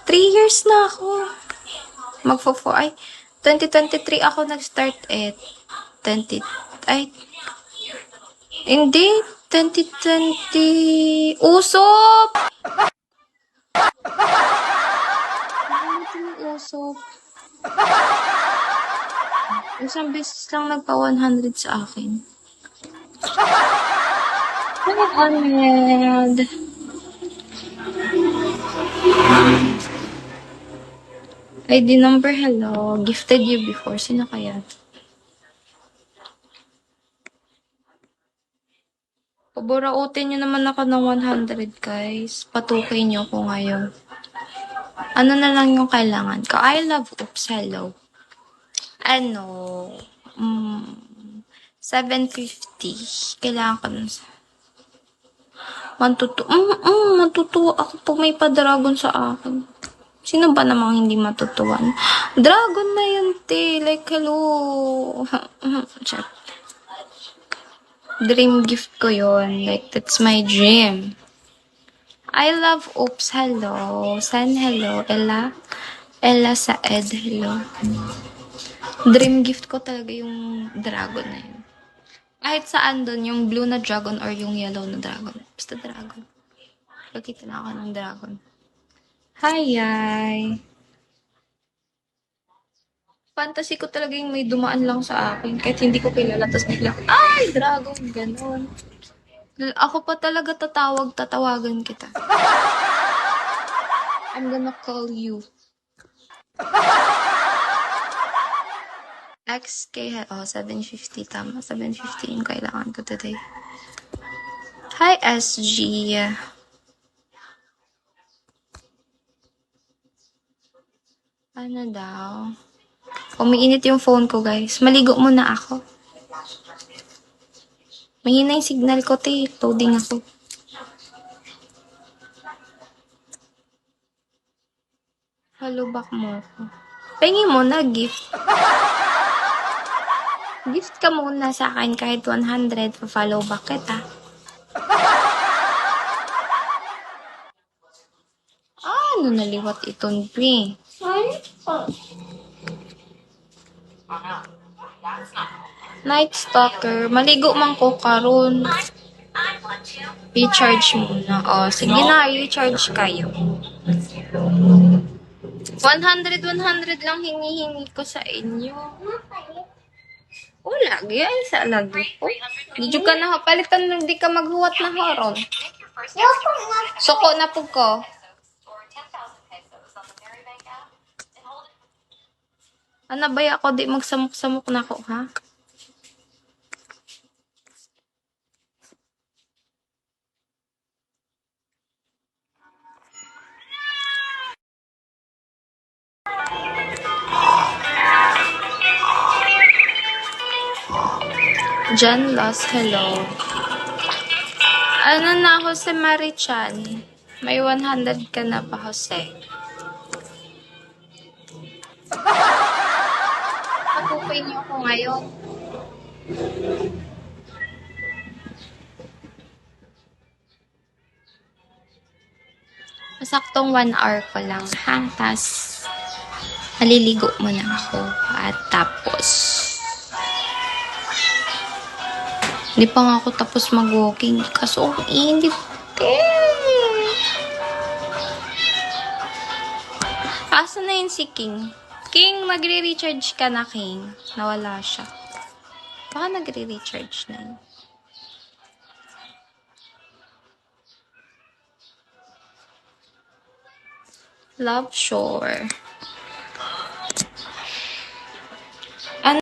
3 years na ako. Magfo-4, ay, 2023 ako nag-start 20, ay, hindi, 2020, usop! Usop. Isang beses lang nagpa 100 sa akin. 100. ID number, hello. Gifted you before. Sino kaya? Paborautin nyo naman ako ng 100, guys. Patukay nyo ko ngayon. Ano na lang yung kailangan ko? I love, oops, hello. Ano? 750. Kailangan ko nun sa... Matutuwa ako pag may pa-dragon sa akin. Sino ba namang hindi matutuwa? Dragon na yun, te. Like, hello. Check. Dream gift ko yun. Like, that's my dream. I love, oops, hello. San, hello. Ella Saed, hello. Dream gift ko talaga yung dragon na yun. Kahit saan dun, yung blue na dragon or yung yellow na dragon. Basta dragon. Pagkita na ako ng dragon. Hi. Fantasy ko talaga yung may dumaan lang sa akin. Kahit hindi ko kilala. Tapos biglang, ay, dragon, ganon. Ako pa talaga tatawagan kita. I'm gonna call you. XK, 750, tama. 750 yung kailangan ko today. Hi, SG. Ano daw? Umiinit yung phone ko, guys. Maligo muna ako. Mahina yung signal ko, te. Loading ako. Follow back mo ako. Pengi mo na, gift. Gift ka muna sa akin kahit 100. Pa-follow back kita. Ano naliwat itong pre? Night Stalker. Maligo man ko karon. Recharge muna. Sige na, recharge kayo. 100 lang hinihingi ko sa inyo. Lagi ay sa lagi ko. Di ka na palitan nung di ka maghuwat na horon. Suko na po ko. Ano ba ako di magsamok-samok na ko, ha? John Loss, hello. Ano na, Jose Marichan? May 100 ka na pa, Jose. Pagpupay niyo ako ngayon. Masaktong 1 hour ko lang, ha? Tas, maliligo muna ako. At tapos, hindi pa nga ako tapos mag-walking. Kaso, hindi. Asa na yun si King? King, magre-recharge ka na, King. Nawala siya. Baka nagre-recharge na yun. Love Shore.